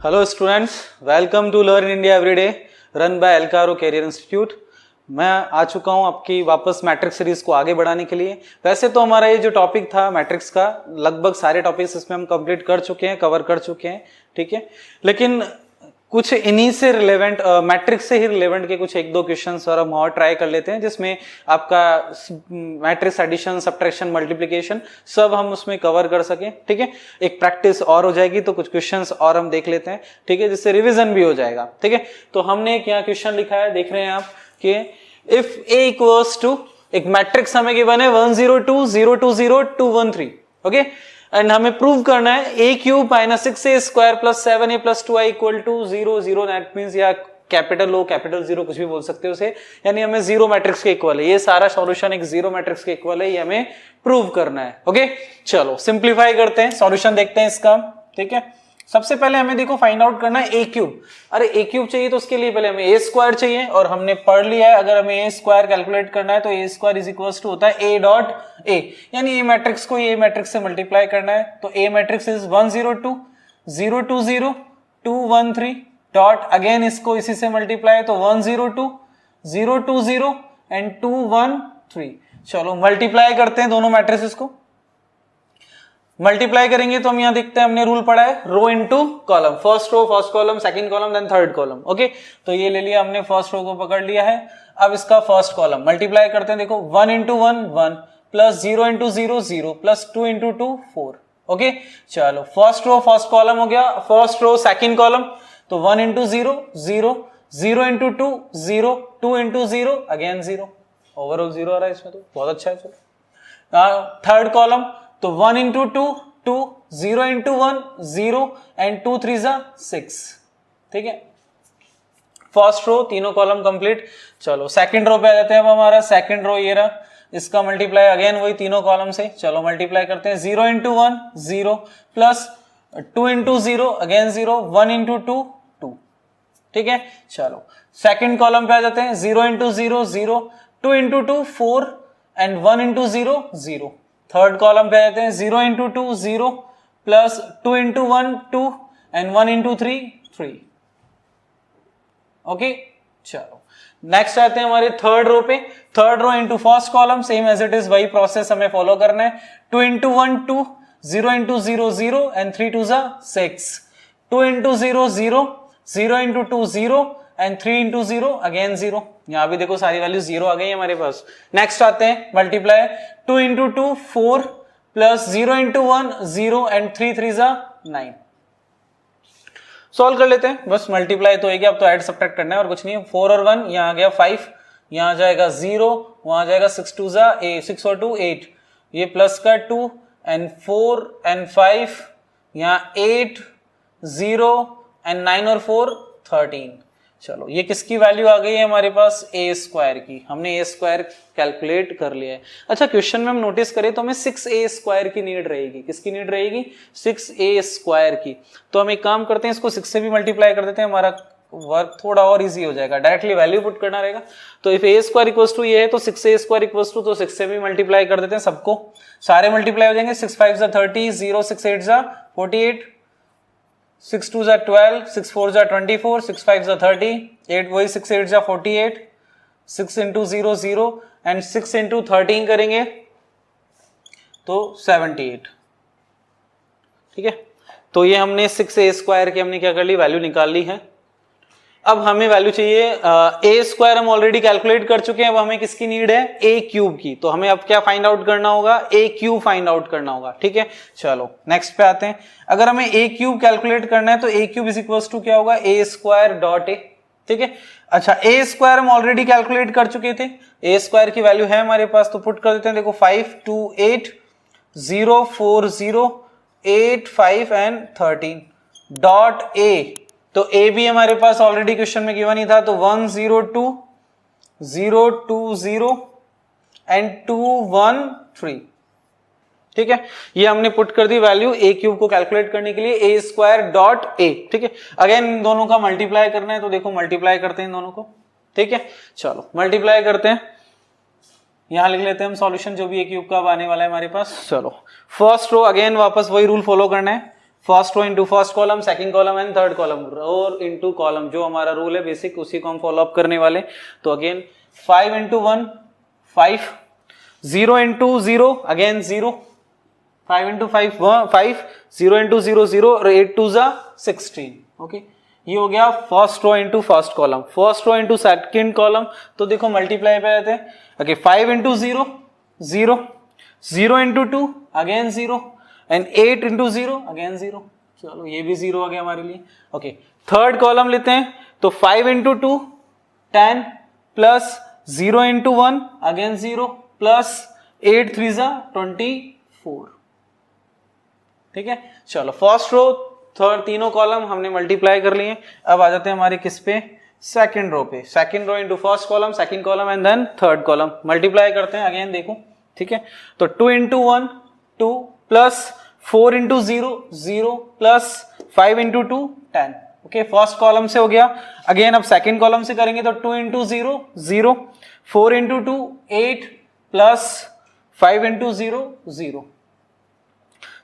Hello students, welcome to learn India everyday run by Elcaro career institute. मैं आ चुका हूं आपकी वापस मैट्रिक्स सीरीज को आगे बढ़ाने के लिए। वैसे तो हमारा ये जो टॉपिक था मैट्रिक्स का, लगभग सारे टॉपिक्स इसमें हम कंप्लीट कर चुके हैं, कवर कर चुके हैं, ठीक है। लेकिन कुछ इन्हीं से रिलेवेंट, मैट्रिक्स से ही रिलेवेंट के कुछ एक दो क्वेश्चंस और हम और ट्राई कर लेते हैं, जिसमें आपका मैट्रिक्स एडिशन, सब्ट्रैक्शन, मल्टीप्लिकेशन सब हम उसमें कवर कर सकें, ठीक है। एक प्रैक्टिस और हो जाएगी तो कुछ क्वेश्चंस और हम देख लेते हैं, ठीक है, जिससे रिवीजन भी हो जाएगा, ठीक है। तो हमने एक यहाँ क्वेश्चन लिखा है, देख रहे हैं आप कि इफ ए इक्वल्स टू, एक मैट्रिक्स हमें गिवन है 1 0 2 0 2 0 2 1 3, ओके। एंड हमें प्रूव करना है a cube minus 6a square plus 7a plus 2i equal to 0 0, that means या कैपिटल ओ कैपिटल जीरो कुछ भी बोल सकते हो उसे, यानी हमें जीरो मैट्रिक्स के इक्वल है। ये सारा सॉल्यूशन एक जीरो मैट्रिक्स के इक्वल है, ये हमें प्रूव करना है, ओके। चलो सिंप्लीफाई करते हैं, सॉल्यूशन देखते हैं इसका, ठीक है। सबसे पहले हमें देखो फाइंड आउट करना है ए क्यूब। अरे ए क्यूब चाहिए तो उसके लिए पहले हमें ए स्क्वायर चाहिए, और हमने पढ़ लिया है अगर हमें ए स्क्वायर कैलकुलेट करना है तो ए स्क्वायर इज इक्वल टू होता है ए डॉट ए, यानी ए मैट्रिक्स को ए मैट्रिक्स से मल्टीप्लाई करना है। तो ए मैट्रिक्स इज 1 0 2 0 2 0 2 1 3 डॉट, अगेन इसको इसी से मल्टीप्लाई, तो 1 0 2 0 2 0 एंड 2 1 3। चलो मल्टीप्लाई करते हैं दोनों मैट्रिक्स को। मल्टीप्लाई करेंगे तो हम यहां देखते हैं, हमने रूल पढ़ा है row into column, first row first column, second column then third column, okay. तो ये ले लिया हमने, फर्स्ट रो को पकड़ लिया है। अब इसका फर्स्ट कॉलम मल्टीप्लाई करते हैं, देखो 1 into 1 1 plus 0 into 0 0 plus 2 into 2 4, okay. चलो फर्स्ट रो फर्स्ट कॉलम हो गया, फर्स्ट रो सेकंड कॉलम, तो 1 into 0 0 0 into 2 0 2 into 0 again 0, overall 0 आ रहा है इसमें, तो बहुत अच्छा है। चलो थर्ड कॉलम, तो 1 इंटू 2 2 0 इंटू 1 0 एंड 2 3 जा 6, ठीक है। फर्स्ट रो तीनों कॉलम कंप्लीट। चलो सेकंड रो पे आ जाते हैं। अब हमारा सेकंड रो ये रहा, इसका मल्टीप्लाई अगेन वही तीनों कॉलम से। चलो मल्टीप्लाई करते हैं, 0 into 1 0 plus 2 into 0 again 0 1 into 2 2, ठीक है। चलो सेकंड कॉलम पे आ जाते हैं, 0 into 0 0 2 into 2 4 and 1 into 0 0। Third column पे आते हैं, 0 into 2 0 plus 2 into 1 2 and 1 into 3 3, okay. चलो नेक्स्ट आते हैं हमारे थर्ड रो पे। Third row into first column, same as it is, वही प्रोसेस हमें फॉलो करना है। 2 इंटू 1 2 0 इंटू 0 0 एंड 3 2 जा 6, 2 into 0 0 0 into 2 0 and 3 into 0 again 0। यहां भी देखो सारी वैल्यू 0 आ गई है हमारे पास। नेक्स्ट आते हैं multiply, 2 into 2 4 plus 0 into 1 0 and 3 3 जा 9। सॉल्व कर लेते हैं, बस मल्टीप्लाई तो है, अब तो ऐड सब्ट्रैक्ट करना है और कुछ नहीं। 4 और 1 यहां आ गया 5, यहां जाएगा 0, वहां जाएगा 6 2 जा 6 और 2 8, ये प्लस का 2 एंड 4 एंड 5, यहां 8 0 एंड 9 और 4 13। चलो ये किसकी वैल्यू आ गई है हमारे पास, ए स्क्वायर की। हमने ए स्क्वायर कैलकुलेट कर लिया है। अच्छा क्वेश्चन में हम नोटिस करें तो हमें 6a स्क्वायर की नीड रहेगी। किसकी नीड रहेगी, 6a स्क्वायर की। तो हम एक काम करते हैं, इसको 6 से भी मल्टीप्लाई कर देते हैं, हमारा वर्क थोड़ा और इजी हो जाएगा, डायरेक्टली वैल्यू पुट करना रहेगा। तो if a square equals to ये है तो 6a स्क्वायर इक्वल्स टू, तो 6 से भी मल्टीप्लाई कर देते हैं सबको, सारे मल्टीप्लाई हो जाएंगे। 6 5 जा 30, 0 6 8 जा 48, 6 2 जा 12, 6 4 जा 24, 6 5 जा 30, 8 वही 6 8 जा 48, 6 इंटू 0 0 एंड 6 इंटू 13 करेंगे तो 78, ठीक है। तो ये हमने 6a स्क्वायर की हमने क्या कर ली, वैल्यू निकाल ली है। अब हमें वैल्यू चाहिए, ए स्क्वायर हम ऑलरेडी कैलकुलेट कर चुके हैं, अब हमें किसकी नीड है, ए क्यूब की। तो हमें अब क्या फाइंड आउट करना होगा, ए क्यूब फाइंड आउट करना होगा, ठीक है। चलो नेक्स्ट पे आते हैं। अगर हमें ए क्यूब कैलकुलेट करना है तो ए क्यूब इज इक्वल्स टू क्या होगा, ए स्क्वायर डॉट ए, ठीक है। अच्छा ए स्क्वायर हम ऑलरेडी कैलकुलेट कर चुके थे, ए स्क्वायर की वैल्यू है हमारे पास, तो पुट कर देते हैं। देखो 5 2 8 0 4 0 8 5 एंड 13 डॉट ए। तो ए भी हमारे पास ऑलरेडी क्वेश्चन में गिवन ही था, तो 1 0 2 0 2 0 एंड 2 1 3, ठीक है। ये हमने पुट कर दी वैल्यू ए क्यूब को कैलकुलेट करने के लिए, ए स्क्वायर डॉट ए, ठीक है। अगेन इन दोनों का मल्टीप्लाई करना है, तो देखो मल्टीप्लाई करते हैं इन दोनों को, ठीक है। चलो मल्टीप्लाई करते हैं, यहां लिख लेते हैं हम सॉल्यूशन जो भी ए क्यूब का आने वाला है हमारे पास। चलो फर्स्ट रो अगेन वापस वही रूल फॉलो करना है, first row into first column, second column and third column, row into column, जो हमारा रूल है बेसिक, उसी को हम फॉलो अप करने वाले। तो again 5 into 1 5, 0 into 0 again 0, 5 into 5 5, 0 into 0 0, 8 2 जा 16। ओके, ये हो गया first row into first column. First row into second column, तो देखो मल्टीप्लाई पे आते हैं। Okay, 5 into 0 0, 0 into 2 again 0 and 8 into 0 again 0। चलो ये भी 0 आ गया हमारे लिए। ओके, थर्ड कॉलम लेते हैं, तो 5 into 2 10 plus 0 into 1 again 0 plus 8 3 जा 24। ठीक है, चलो फर्स्ट रो थर्ड तीनों कॉलम हमने मल्टीप्लाई कर लिए। अब आ जाते हैं हमारे किस पे, सेकंड रो पे। Second row into first column, second column and then third column, multiply करते हैं अगेन। देखो ठीक है, तो 2 into 1 2 plus 4 into 0 0 plus 5 into 2 10। Okay, first column से हो गया। अगेन अब सेकंड कॉलम से करेंगे, तो 2 into 0 0, 4 into 2 8 plus 5 into 0 0।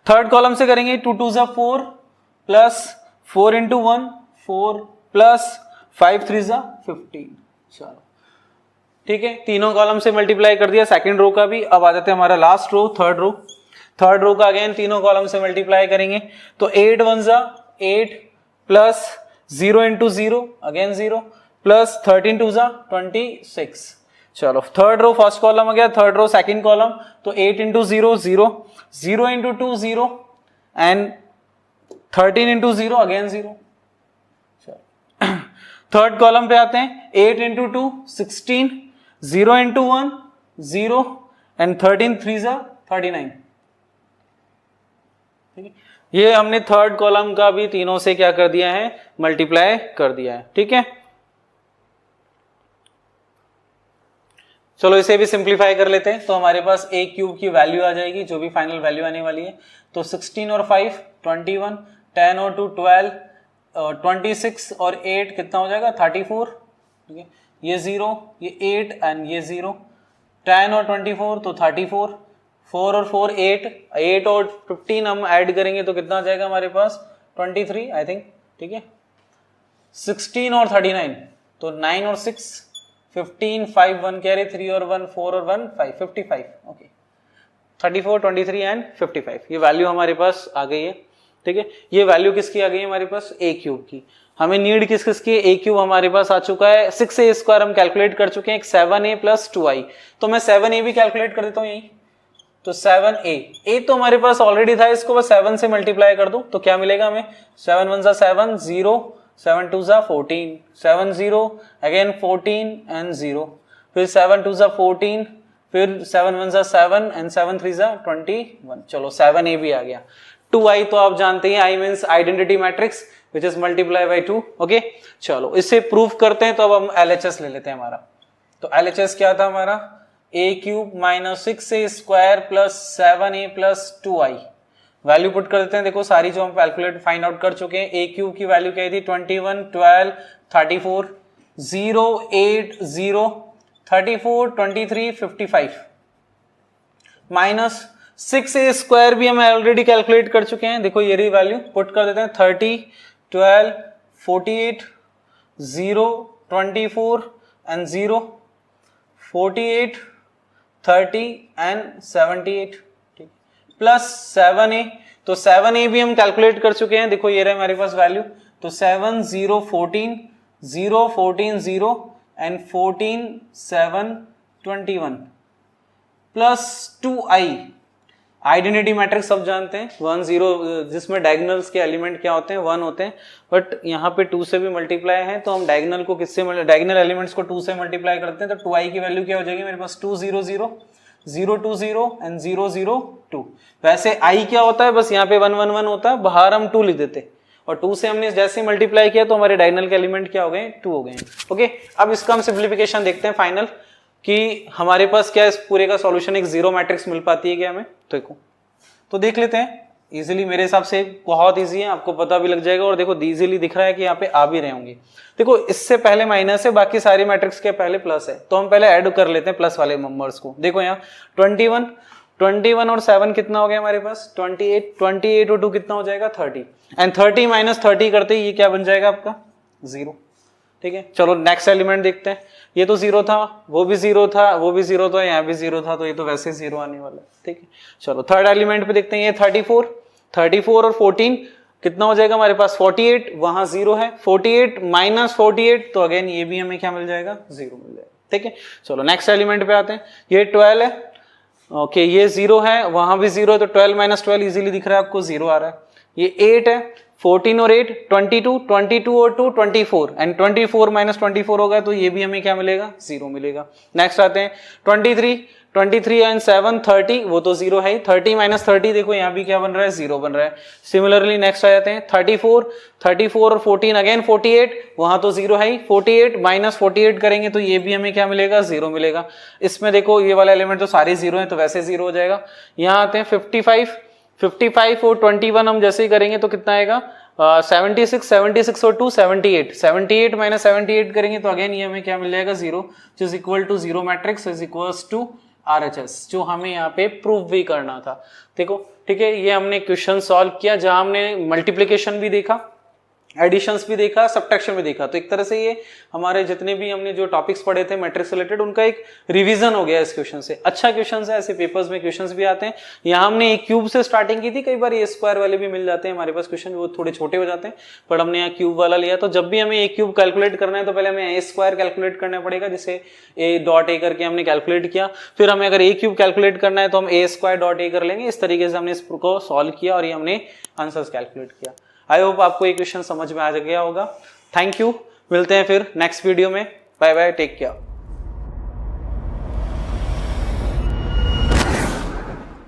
Third column से करेंगे, 2 2 जा 4 प्लस 4 इंटू 1 4 प्लस 5 3 जा 15। चलो ठीक है, तीनों कॉलम से मल्टीप्लाई कर दिया सेकंड रो का भी। अब आ जाते हैं हमारा last row, third row. Third row का अगेन तीनों कॉलम से मल्टीप्लाई करेंगे, तो 8 1 जा 8 प्लस 0 इंटू 0 अगेन 0 प्लस 13 2 जा 26। चलो थर्ड रो फर्स्ट कॉलम आ गया, थर्ड रो सेकंड कॉलम, तो 8 into 0 0, 0 into 2 0 and 13 into 0 again 0। Third column पे आते हैं, 8 इंटू 2 16, 0 इंटू 1 0 एंड 13 3 जा 39। ठीक है, ये हमने थर्ड कॉलम का भी तीनों से क्या कर दिया है, मल्टीप्लाई कर दिया है। ठीक है, चलो इसे भी सिंप्लीफाई कर लेते हैं। तो हमारे पास a क्यूब की वैल्यू आ जाएगी, जो भी फाइनल वैल्यू आने वाली है। तो 16 और 5 21, 10 और 2 12, 26 और 8 कितना हो जाएगा 34। ठीक है, ये 0 ये 8 एंड ये 0, 10 और 24 तो 34, 4 और 4 8, 8 और 15 हम ऐड करेंगे तो कितना आ जाएगा हमारे पास 23 आई थिंक। ठीक है, 16 और 39 तो 9 और 6 15, 5 1 कैरी, 3 और 1 4 और 1 5 55। ओके, 34 23 एंड 55 ये वैल्यू हमारे पास आ गई है। ठीक है, ये वैल्यू किसकी आ गई है हमारे पास, a क्यूब की। हमें नीड किस किस की, a क्यूब हमारे पास आ चुका है, 6a स्क्वायर हम कैलकुलेट कर चुके हैं, 7a प्लस 2i। तो मैं 7a भी कैलकुलेट कर देता हूँ यही, तो 7a तो हमारे पास ऑलरेडी था, इसको बस 7 से मल्टीप्लाई कर दो तो क्या मिलेगा हमें, 7 1 7 0, 7 2 14, 7 0 अगेन 14 एंड 0, फिर 7 2 14, फिर 7 1 7 एंड 7 3 21। चलो 7a भी आ गया। 2i तो आप जानते हैं, i means identity matrix which is multiply by 2। Okay, चलो इसे प्रूफ करते हैं। तो अब हम LHS ले लेते हैं हमारा। तो LHS क्या था हमारा, a cube minus 6a square plus 7a plus 2i। Value put कर देते हैं। देखो सारी जो हम कैलकुलेट फाइंड आउट कर चुके हैं, a क्यूब की वैल्यू क्या थी 21 12 34 0 8 0 34 23 55 माइनस 6a स्क्वायर भी हम ऑलरेडी कैलकुलेट कर चुके हैं। देखो ये रही वैल्यू, पुट कर देते हैं 30 12 48 0 24 एंड 0 48 30 एंड 78 ठीक, प्लस 7a। तो 7a भी हम कैलकुलेट कर चुके हैं। देखो ये रहे हमारे पास वैल्यू, तो 7 0 14 0 14 0 and 14 7 21 plus 2i। Identity matrix सब जानते हैं, 1 0 जिसमें डायगोनल्स के एलिमेंट क्या होते हैं 1 होते हैं, बट यहाँ पे 2 से भी मल्टीप्लाई है, तो हम डायगोनल को किससे, डायगोनल एलिमेंट्स को 2 से मल्टीप्लाई करते हैं। तो 2i की वैल्यू क्या हो जाएगी मेरे पास 2 0 0 0 2 0 एंड 0 0 2। वैसे i क्या होता है, बस यहाँ पे 1 1 1 होता है, बाहर हम 2 लिख देते, और 2 से हमने जैसे मल्टीप्लाई किया तो हमारे डायगोनल के एलिमेंट क्या हो गए 2 हो गए। ओके, अब इसका हम सिंप्लीफिकेशन देखते हैं फाइनल, कि हमारे पास क्या इस पूरे का सॉल्यूशन एक जीरो मैट्रिक्स मिल पाती है क्या हमें। देखो तो देख लेते हैं इजीली, मेरे हिसाब से बहुत इजी है, आपको पता भी लग जाएगा। और देखो इजीली दिख रहा है कि यहाँ पे आ भी रहे होंगे। देखो इससे पहले माइनस है, बाकी सारे मैट्रिक्स के पहले प्लस है, तो हम पहले ऐड कर लेते हैं प्लस वाले नंबर्स को। देखो यहाँ 21 21 और 7 कितना हो गया हमारे पास 28, 28 और 2 कितना हो जाएगा 30, एंड 30 माइनस 30 करते ही ये क्या बन जाएगा आपका 0। ठीक है, चलो नेक्स्ट एलिमेंट देखते हैं। ये तो 0 था, वो भी 0 था, वो भी 0 था, यहाँ भी 0 था, तो ये तो वैसे 0 आने वाला है। ठीक है, चलो थर्ड एलिमेंट पे देखते हैं। ये 34, 34 और 14 कितना हो जाएगा हमारे पास 48, वहां 0 है, 48 माइनस 48, तो अगेन ये भी हमें क्या मिल जाएगा 0 मिल जाएगा। ठीक है, चलो नेक्स्ट एलिमेंट पे आते हैं। ये 12 है, ओके ये 0 है, वहां भी 0 है, तो 12 माइनस 12 इजीली दिख रहा है आपको 0 आ रहा है। ये 8 है, 14 और 8 22, 22 और 2 24, एंड 24 माइनस 24 होगा, तो ये भी हमें क्या मिलेगा 0 मिलेगा। नेक्स्ट आते हैं 23, 23 एंड 7 30, वो तो 0 है ही, 30 माइनस 30 देखो यहाँ भी क्या बन रहा है 0 बन रहा है। सिमिलरली नेक्स्ट आ जाते हैं 34, 34 और 14 अगेन 48, वहां तो 0 है ही, 48 माइनस 48 करेंगे तो ये भी हमें क्या मिलेगा 0 मिलेगा। इसमें देखो ये वाला एलिमेंट तो सारे 0 है, तो वैसे 0 हो जाएगा। यहाँ आते हैं 55, 55 और 21 हम जैसे ही करेंगे तो कितना आएगा 76, 76 और 2 78, 78 माइनस 78 करेंगे तो अगेन ये हमें क्या मिल जाएगा 0, which is equal to 0 matrix is equals to RHS, जो हमें यहाँ पे प्रूव भी करना था। देखो ठीक है, ये हमने क्वेश्चन सॉल्व किया जहां हमने मल्टीप्लिकेशन भी देखा, एडिशंस भी देखा, सब्ट्रैक्शन भी देखा। तो एक तरह से ये हमारे जितने भी हमने जो टॉपिक्स पढ़े थे मैट्रिक्स रिलेटेड, उनका एक रिवीजन हो गया इस क्वेश्चन से। अच्छा क्वेश्चन है, ऐसे पेपर्स में क्वेश्चंस भी आते हैं। यहाँ हमने एक क्यूब से स्टार्टिंग की थी, कई बार ए स्क्वायर वाले भी मिल जाते हैं हमारे पास क्वेश्चन, वो थोड़े छोटे हो जाते हैं, पर हमने यहाँ क्यूब वाला लिया। तो जब भी हमें एक क्यूब कैलकुलेट करना है तो पहले हमें ए स्क्वायर कैलकुलेट करना पड़ेगा, जिसे ए डॉट ए करके हमने कैलकुलेट किया। फिर हमें अगर ए क्यूब कैलकुलेट करना है तो हम ए स्क्वायर डॉट ए कर लेंगे। इस तरीके से हमने इसको सॉल्व किया और ये हमने आंसर्स कैलकुलेट किया। आई होप आपको ये क्वेश्चन समझ में आ गया होगा। थैंक यू, मिलते हैं फिर नेक्स्ट वीडियो में। Bye bye, take care.